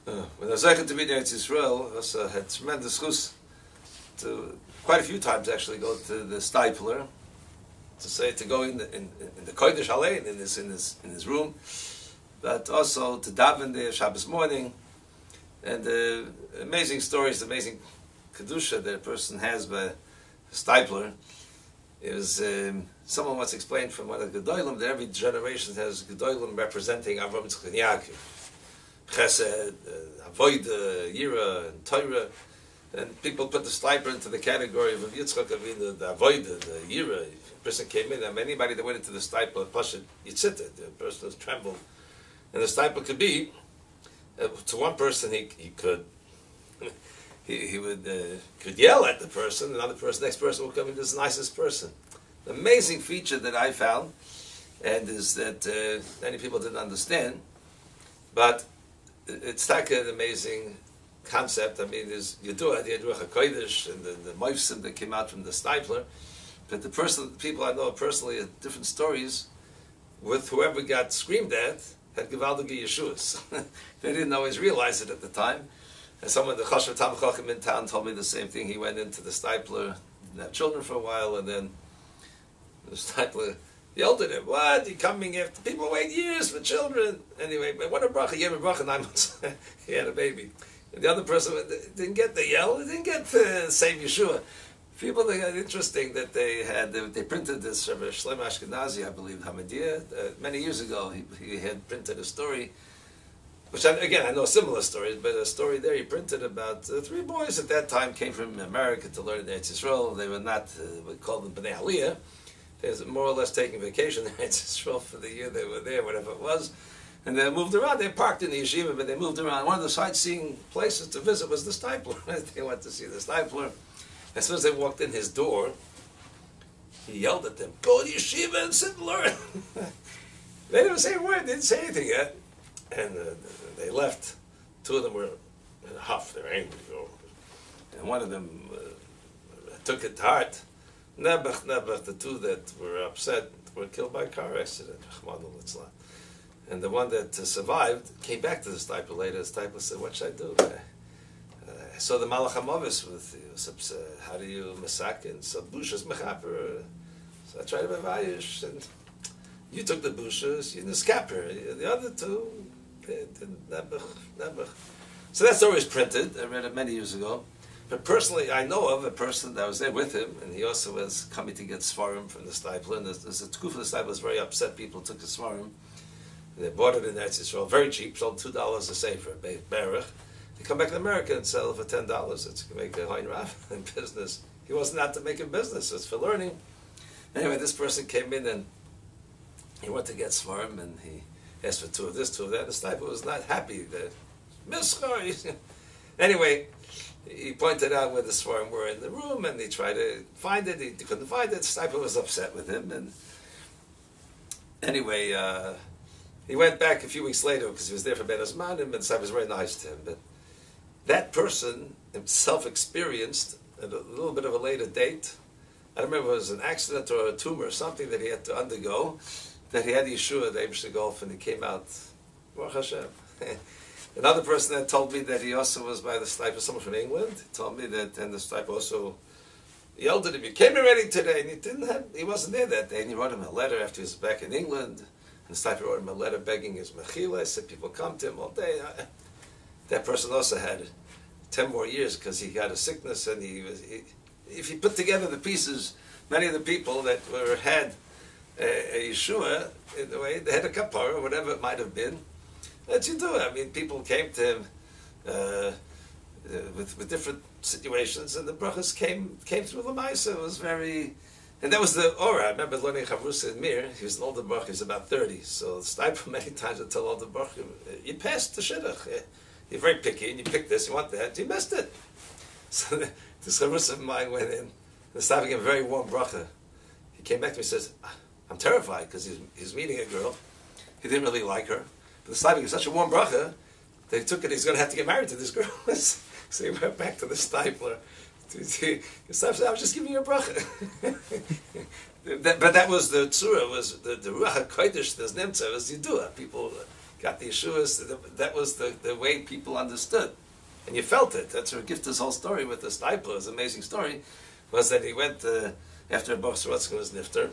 When I was to be there in Israel, I also had tremendous chus to quite a few times actually go to the Stiypler to go in the Kodesh Halein in his room, but also to daven there Shabbos morning, and the amazing stories, the amazing kedusha that a person has by Stiypler. It was someone once explained from one of the Gedolim that every generation has Gedolim representing Avram, Yitzchak, and Yaakov. Chesed, Avodah, Yira, and Torah. And people put the Stiypler into the category of Yitzchak, Avinu, the Avodah, the Yira. If a person came in, and anybody that went into the Stiypler, plus Yitzchak, the person was trembled. And the Stiypler could be, to one person he could, he would could yell at the person, another person, next person would come in as the nicest person. The amazing feature that I found, and is that many people didn't understand, but it's like an amazing concept. I mean, there's Yidua, the Ruach HaKodesh, and the Moifsim that came out from the Stiypler, but the people I know personally had different stories with whoever got screamed at had Gevaldige Yeshuas. They didn't always realize it at the time. And someone, the Chashav Tam Chacham in town, told me the same thing. He went into the Stiypler, didn't have children for a while, and then the Stiypler yelled at him, "What? You're coming after people wait years for children." Anyway, but what a bracha, he gave a bracha 9 months. He had a baby. And the other person didn't get the yell, didn't get to save Yeshua. People think it's interesting that they printed this, Rabbi Shlomo Ashkenazi, I believe, Hamadiyah, many years ago. He had printed a story, which I know similar stories, but a story there he printed about 3 boys at that time came from America to learn in Eretz Yisrael. They were not, we call them Bnei Aliyah. They were more or less taking vacation in Eretz Yisrael for the year they were there, whatever it was. And they moved around. They parked in the yeshiva, but they moved around. One of the sightseeing places to visit was the Stiypler. They went to see the Stiypler. As soon as they walked in his door, he yelled at them, "Go to yeshiva and sit and learn." They didn't say a word. They didn't say anything yet. And they left. 2 of them were in a huff. They were angry. And one of them took it to heart. Nebuch, the 2 that were upset were killed by a car accident. And the one that survived came back to the Stiypler later. The Stiypler said, "What should I do? I saw the Malach HaMavis with you. How do you masakin? So bushas mechaper. So I tried to be vayish, and you took the bushas, you niskaper. The other 2, they didn't nebuch." So that story is printed. I read it many years ago. But personally, I know of a person that was there with him, and he also was coming to get svarim from the Stiypler. And there's a tkuf of the Stiypler was very upset. People took the svarim. They bought it in Eretz Yisrael, very cheap, sold $2 a sefer, Berach. They come back to America and sell it for $10. It's to make a Hein Rav in business. He wasn't out to make a business, it's for learning. Anyway, this person came in and he went to get svarim, and he asked for 2 of this, 2 of that. The Stiypler was not happy. Anyway, he pointed out where the svarim were in the room, and he tried to find it. He couldn't find it. The Stiypler was upset with him. And anyway, he went back a few weeks later because he was there for Ben Azmanim, and the Stiypler was very nice to him. But that person himself experienced at a little bit of a later date. I don't remember if it was an accident or a tumor or something that he had to undergo, that he had Yeshua, the Eibush Golf, and he came out, Baruch Hashem. Another person that told me that he also was by the Stiypler, someone from England, he told me that, and the Stiypler also yelled at him, "You came already today," and he wasn't there that day, and he wrote him a letter after he was back in England, and the Stiypler wrote him a letter begging his mechila, said people come to him all day. That person also had 10 more years because he got a sickness, and if he put together the pieces, many of the people that had a Yeshua, in the way, they had a kapara, or whatever it might have been. That you do. I mean, people came to him with different situations, and the brachas came through the Maisa. It was very, and that was the aura. I remember learning Chavrusa in Mir. He was an older brach. He was about 30. So the Stiypler many times would tell older brach, "You passed the shidduch. You're very picky, and you picked this, you want that. You missed it." So this Chavrusa of mine went in. The Stiypler gave a very warm bracha. He came back to me and says, "I'm terrified because he's meeting a girl. He didn't really like her. The Stiypler gave such a warm bracha, they took it, he's going to have to get married to this girl." So he went back to the Stiypler. The Stiypler said, "I was just giving you a bracha." But that was the tzura, was the Ruach HaKodesh, there's Nemtza, was Yidua. People got the Yeshuas. That was the way people understood. And you felt it. That's her Gifta's whole story with the Stiypler. It's an amazing story. Was that he went after Baruch Sorotzkin was nifter.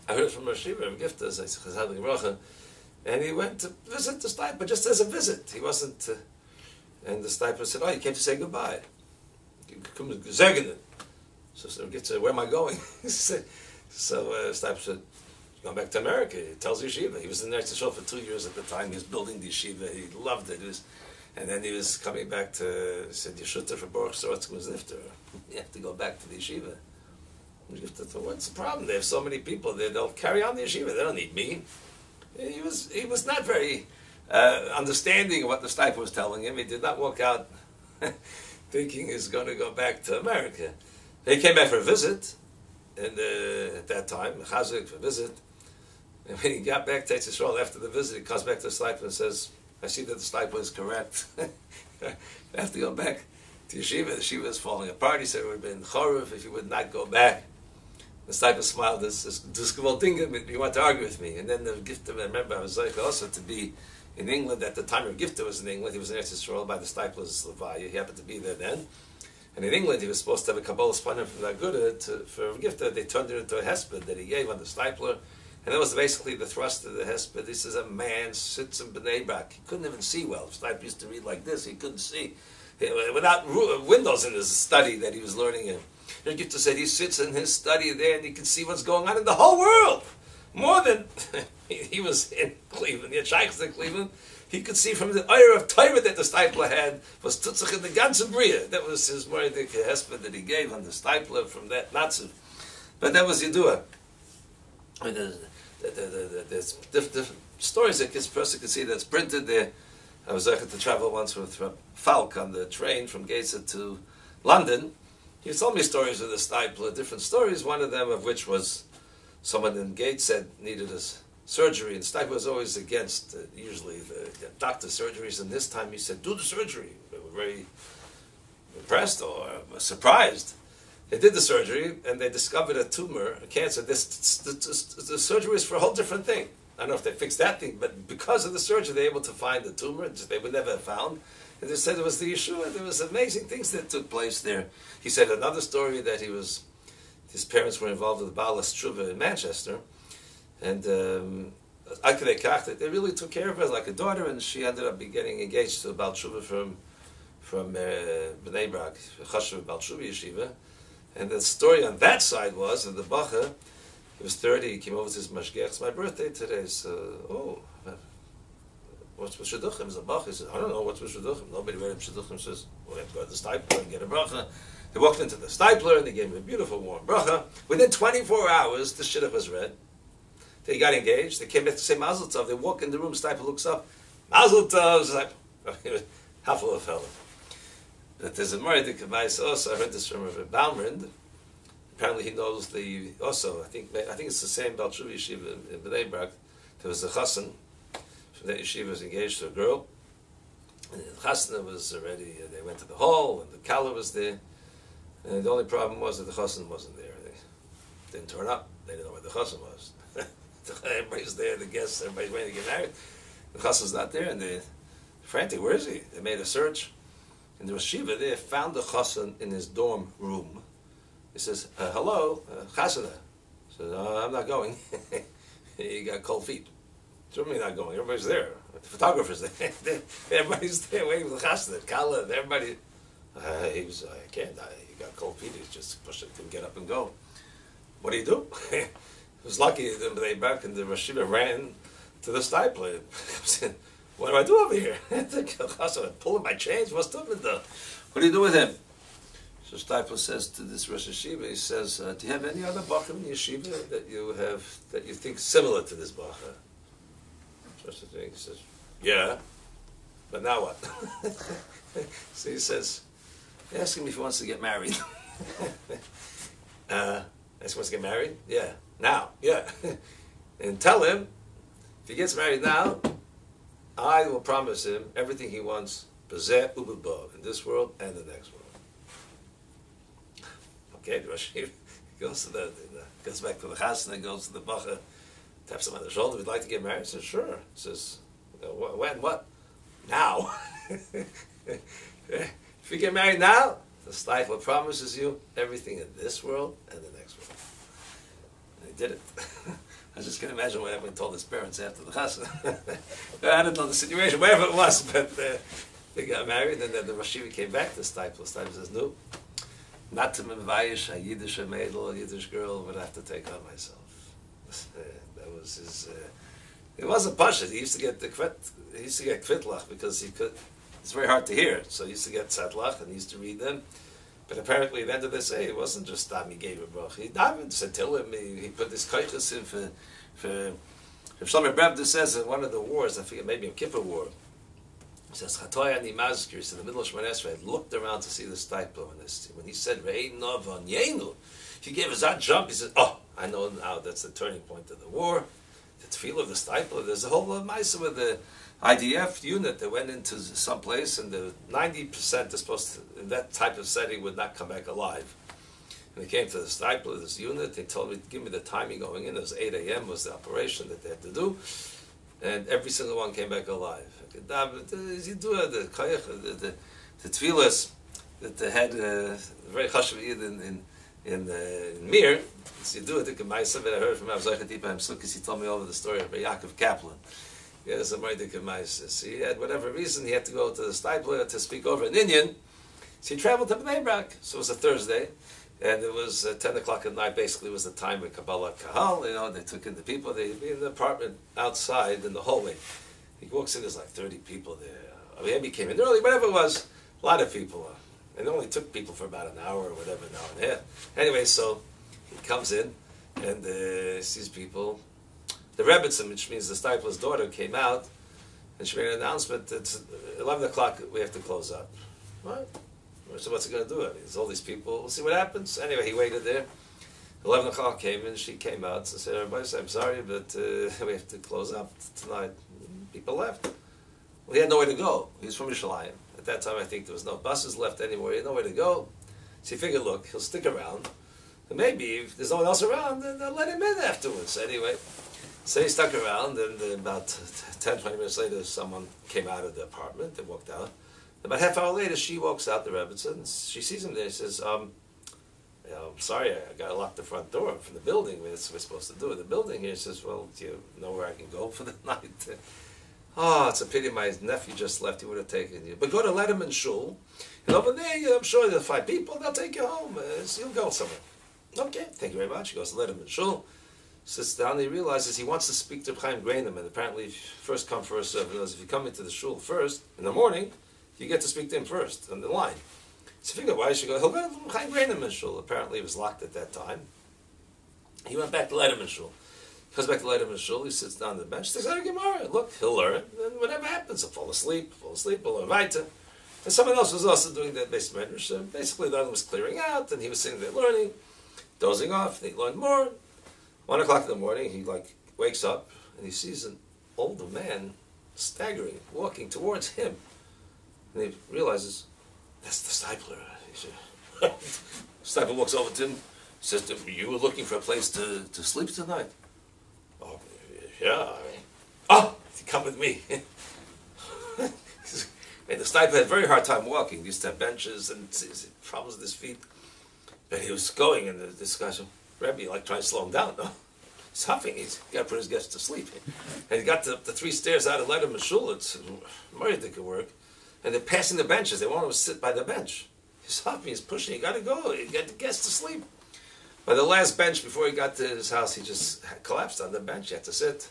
I heard it from Rosh Yeshiva, Gifta's, I said, Chazal Bracha, and he went to visit the Stiypler just as a visit. He wasn't. And the Stiypler said, "Oh, you came to say goodbye. You come to Zegenen." So Gifta said, "Where am I going?" So Stiypler said, "Going back to America." He tells Yeshiva. He was in Eretz Yisrael for 2 years at the time. He was building the Yeshiva. He loved it. And then he was coming back to, he said, Yeshuta for Baruch Sorotzkin was nifter. You have to go back to the Yeshiva. Yeshuta thought, what's the problem? They have so many people there. They'll carry on the Yeshiva. They don't need me. He was not very understanding of what the Stiypler was telling him. He did not walk out thinking he's going to go back to America. He came back for a visit, and at that time, Chazik for a visit. And when he got back to Yisrael after the visit, he comes back to the Stiypler and says, I see that the Stiypler is correct. I have to go back to Yeshiva. The Yeshiva is falling apart. He said it would have been Chorev if you would not go back. The Stiypler smiled. This you want to argue with me. And then the gift of, I remember I was like also to be in England at the time. Of Gifta was in England. He was in Eretz Yisrael by the Stiypler's Levaya. He happened to be there then. And in England, he was supposed to have a Kabbalah Spanim from the Aguda for Gifta. They turned it into a hesped that he gave on the Stiypler. And that was basically the thrust of the hesped. He says a man sits in Bnei Brak. He couldn't even see well. Stiypler used to read like this. He couldn't see. Without windows in his study that he was learning in. And Gifta said he sits in his study there and he can see what's going on in the whole world. More than he was in Cleveland. He had shaykhs in Cleveland. He could see from the ire of Torah that the Stiypler had was tutzach in the ganze Bria. That was his Moedik hesped that he gave on the Stiypler from that Natsu. But that was Yidua. I mean, there's different stories that this person can see that's printed there. I was able to travel once with Falk on the train from Gateshead to London. He told me stories of the Stiypler, different stories, one of them of which was someone in Gateshead needed a surgery, and Stiypler was always against, usually, the doctor surgeries, and this time he said, do the surgery. They were very impressed or surprised. They did the surgery, and they discovered a tumor, a cancer. The surgery was for a whole different thing. I don't know if they fixed that thing, but because of the surgery, they were able to find the tumor, which they would never have found. And they said it was the Yeshua. There was amazing things that took place there. He said another story that his parents were involved with the Baal Tshuva in Manchester, and they really took care of her like a daughter, and she ended up getting engaged to a Baal Tshuva from Bnei Brak, Chashuv Baal Tshuva Yeshiva. And the story on that side was that the Bacha, he was 30, he came over to his mashgiach. It's my birthday today, so, what's with Shidduchim? He's a Bacha. He says, I don't know what's with Shidduchim. Nobody read him Shidduchim. Says, we have to go to the Stiypler and get a bracha. They walked into the Stiypler and they gave him a beautiful warm bracha. Within 24 hours, the Shidduch was read. They got engaged. They came back to say Mazel Tov. They walk in the room, Stiypler looks up. Mazel Tov! It's like, half of a fellow. But there's a Moedik Kavais also. I heard this from Rabbi Baumrind. Apparently he knows I think it's the same Baal Tshuva Yeshiva in Bnei Brak. There was a chassan from that yeshiva was engaged to a girl. And the chassan was already, they went to the hall and the kala was there. And the only problem was that the chassan wasn't there. They didn't turn up. They didn't know where the chassan was. Everybody's there, the guests, everybody's waiting to get married. The chassan's not there and they're frantic. Where is he? They made a search. And the yeshiva there found the chassan in his dorm room. He says, hello, chasana. He says, I'm not going. He got cold feet. So me not going. Everybody's there. The photographer's there. Everybody's there waiting for the chasana. Kala, everybody. He was, I can't. He got cold feet. He just pushed it, couldn't get up and go. What do you do? He was lucky that they back and the yeshiva ran to the Stiypler. What do I do over here? I'm pulling my chains. What's doing with what do you do with him? So Stiypler says to this Rosh Yeshiva, he says, do you have any other Bachim in Yeshiva that you think similar to this Bacha? So he says, yeah, but now what? So he says, ask him if he wants to get married. Ask him if he wants to get married? Yeah. Now, yeah. And tell him, if he gets married now, I will promise him everything he wants, Bezeh Ubabo, in this world and the next world. Okay, the Rosh Yeshiva goes back to the chasna, goes to the bacha, taps him on the shoulder. We'd like to get married. He says, sure. He says, when? What? Now. If you get married now, the Stiypler promises you everything in this world and the next world. And he did it. I just can't imagine what everyone told his parents after the chassan. I don't know the situation, wherever it was, but they got married, and then the Rosh Yeshiva came back to Stiypler. Stiypler says, no, not to mevayish a Yiddish maidel, a Yiddish girl, would have to take on myself. That was his. It wasn't pasha. He used to get kvitlach because he could. It's very hard to hear, so he used to get tzedlach and he used to read them. But apparently, at the end of this, it wasn't just he gave a brach. He davened, said Tillim. He put this koiches in for Shlomo Brevda says in one of the wars, I forget, maybe in Kippur War. He says Chatoy ani mazkir. In the middle of Shemon Esrei, I looked around to see the Stiypler when he said Re'ei Novan Yenu. He gave us that jump. He said, "Oh, I know now. That's the turning point of the war." The tefillah of the Stiypler. There's a whole ma'aseh with the IDF unit that went into some place, and the 90% is supposed to, in that type of setting, would not come back alive. And they came to the Stiypler, this unit. They told me, give me the timing going in. It was 8 a.m. was the operation that they had to do, and every single one came back alive. You do the tefillahs that they had very chashuv in Mir. So you do it. The Gemaisa that I heard from Avzaycha Tipa Himsukis, he told me over the story of Yaakov Kaplan. He has a Moedik Gemaisa. So he had whatever reason he had to go to the Stiypler to speak over an Indian. So he traveled to Bnei Brak. So it was a Thursday, and it was 10 o'clock at night. Basically, was the time with Kabbalah Kahal. They took in the people. They'd be in the apartment outside in the hallway. He walks in. There's like 30 people there. Maybe he came in early. Whatever it was, a lot of people. And it only took people for about an hour or whatever, an hour and a half. Anyway, so he comes in and sees people. The Rebbe, which means the Stiypler's daughter, came out and she made an announcement that 11 o'clock we have to close up. What? So what's it going to do? I mean, there's all these people. We'll see what happens. Anyway, he waited there. 11 o'clock came and she came out and said, everybody said, I'm sorry, but we have to close up tonight. People left. Well, he had nowhere to go. He was from Yerushalayim. At that time, I think there was no buses left anymore. He had nowhere to go. So he figured, look, he'll stick around. And maybe if there's no one else around, then they'll let him in afterwards. Anyway, so he stuck around, and about 10, 20 minutes later, someone came out of the apartment. They walked out. About half hour later, she walks out, the Rebbe, and she sees him there. She says, I'm sorry, I got to lock the front door from the building. That's what we're supposed to do in the building here. He says, well, do you know where I can go for the night? Oh, it's a pity my nephew just left. He would have taken you. But go to Letterman Shul, and over there, I'm sure there'll 5 people. They'll take you home. So you'll go somewhere. Okay, thank you very much. He goes to Letterman Shul, sits down. He realizes he wants to speak to Chaim Grainham, and apparently, first come, first serve. If you come into the shul first in the morning, you get to speak to him first on the line. So figure, why should go? He'll go to Chaim Grainham Shul. Apparently, it was locked at that time. He went back to Letterman Shul. Comes back to Letterman Shul, he sits down on the bench, says, Gemara, look, he'll learn, and whatever happens, he'll fall asleep, he'll learn weiter. And someone else was also doing that based on Medrash. So basically, the other was clearing out, and he was sitting there learning, dozing off, and he learned more. 1 o'clock in the morning, he wakes up, and he sees an older man staggering, walking towards him. And he realizes, that's the Stiypler. Stiypler walks over to him, says to him, you were looking for a place to sleep tonight? Oh, yeah. Come with me. And the Stiypler had a very hard time walking. He used to have benches and problems with his feet. But he was going in the discussion. Rabbi, trying to slow him down. No, he's huffing. He's got to put his guests to sleep. And he got the 3 stairs out of Letterman Shul. It's Murray that could work. And they're passing the benches. They want him to sit by the bench. He's huffing. He's pushing. He got to go. He got the guests to sleep. By the last bench, before he got to his house, he just collapsed on the bench. He had to sit.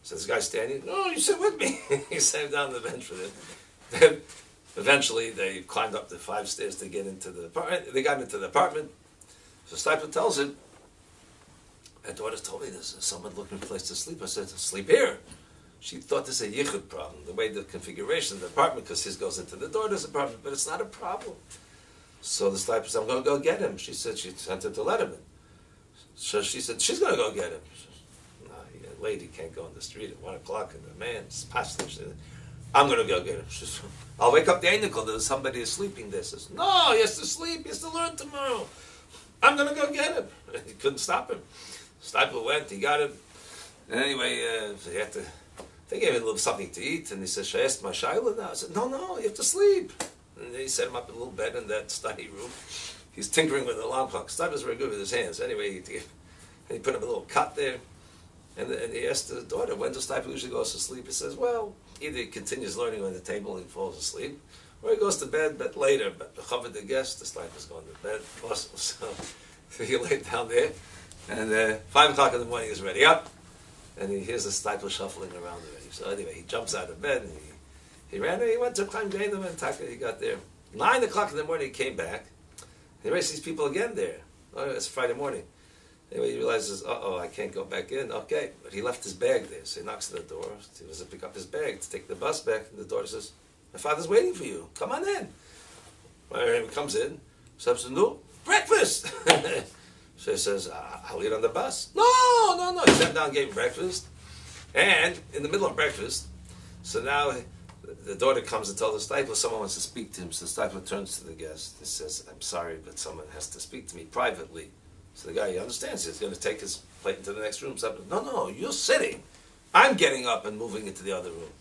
So this guy's standing, no, you sit with me. He sat down on the bench with him. Then eventually they climbed up the 5 stairs to get into the apartment. They got into the apartment. So Stiypler tells him, my daughter told me there's someone looking for a place to sleep. I said, sleep here. She thought this was a yichud problem, the way the configuration of the apartment, because his goes into the daughter's apartment, but it's not a problem. So the Stiypler said, I'm going to go get him. She said she sent him to Letterman. So she said, she's going to go get him. No, a lady can't go on the street at 1 o'clock, and the man's pastor said, I'm going to go get him. She said, I'll wake up the Einikol. There's somebody is sleeping there. Says, no, he has to sleep. He has to learn tomorrow. I'm going to go get him. And he couldn't stop him. Stiypler went. He got him. And anyway, they gave him a little something to eat, and he said, "Should I ask my Shaila now?" I said, "No, you have to sleep." And he set him up in a little bed in that study room. He's tinkering with the alarm clock. Stiypler was very good with his hands. Anyway, he put up a little cot there, and he asked the daughter, "When does Stiypler usually goes to sleep?" He says, "Well, either he continues learning on the table and he falls asleep, or he goes to bed, but later. But the guest, the Stiypler's going to bed." So he laid down there, and 5 o'clock in the morning he's ready up, and he hears the Stiypler shuffling around already. So anyway, he jumps out of bed, and he ran, and he went to Chaim Gainim, and Taka, he got there. 9 o'clock in the morning he came back. He raised these people again there. Oh, it's Friday morning. Anyway, he realizes, I can't go back in. Okay, but he left his bag there, so he knocks on the door. He was to pick up his bag to take the bus back, and the daughter says, "My father's waiting for you. Come on in." He comes in, says, "No, breakfast." So he says, "I'll eat on the bus." No. He sat down and gave him breakfast. And in the middle of breakfast, so now the daughter comes and tells the Stiypler someone wants to speak to him. So the Stiypler turns to the guest and says, "I'm sorry, but someone has to speak to me privately." So the guy, he understands. He's going to take his plate into the next room. So, "No, you're sitting. I'm getting up and moving into the other room."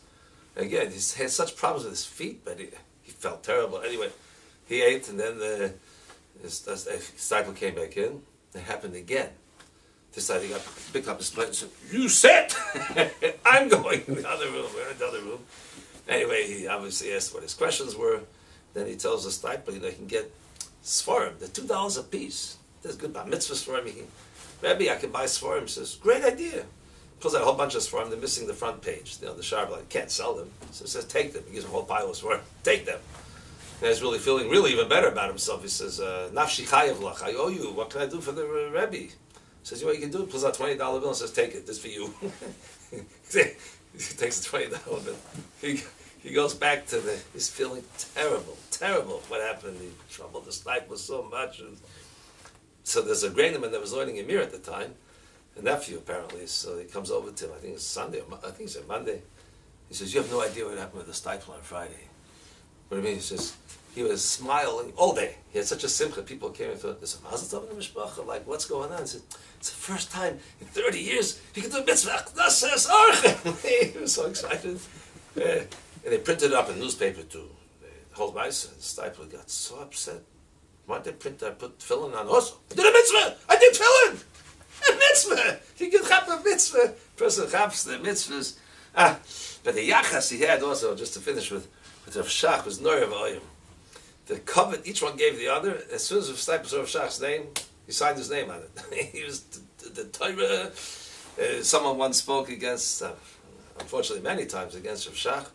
Again, he had such problems with his feet, but he felt terrible. Anyway, he ate, and then the Stiypler came back in. It happened again. This time he picked up his plate and said, "You sit! I'm going in the other room." We're in the other room. Anyway, he obviously asked what his questions were. Then he tells the Stiypler, he can get Sforim. They're $2 a piece. There's good bar mitzvah Sforim. Rabbi, I can buy Sforim. He says, "Great idea." Pulls out a whole bunch of Sforim. They're missing the front page. The Sharbla can't sell them. So he says, "Take them." He gives him a whole pile of Sforim. "Take them." And he's really feeling even better about himself. He says, "Nafshi chayav lach. I owe you. What can I do for the Rabbi?" He says, "What you can do?" He pulls out $20 bill and says, "Take it. This is for you." He takes the $20 bill. He goes back to he's feeling terrible. What happened? He troubled the Stiypler so much. So there's a grainman that was learning Emir at the time, a nephew apparently. So he comes over to him. I think it's Sunday. I think it's Monday. He says, "You have no idea what happened with the Stiypler on Friday." What do you mean? He says, he was smiling all day. He had such a simcha. People came and thought, "There's a mazel tov in the mishpacha." Like, what's going on? He said, "It's the first time in 30 years he can do a mitzvah." He was so excited. And they printed it up in the newspaper too. The whole mice, the Stiypler got so upset. Why did they print that? Put tefillin on also. "I did a mitzvah! I did tefillin! A mitzvah! You can chap a mitzvah." Person chaps the mitzvahs. But the yachas he had also, just to finish with Rav Shach, was Noir V'Oyim. The covet, each one gave the other. As soon as Rav Stiypler saw Rav Shach's name, he signed his name on it. He was the Torah. Someone once spoke against, unfortunately many times, against Rav Shach.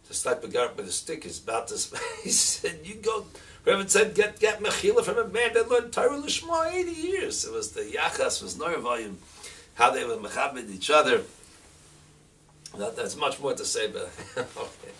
The Stiypler got up with a stick. He's about to. He said, "You go." Rabbi said, "Get mechila from a man that learned Torah l'shma 80 years." It was the yachas, was Noir V'Oyim, how they were mechabed each other. That's much more to say, but okay.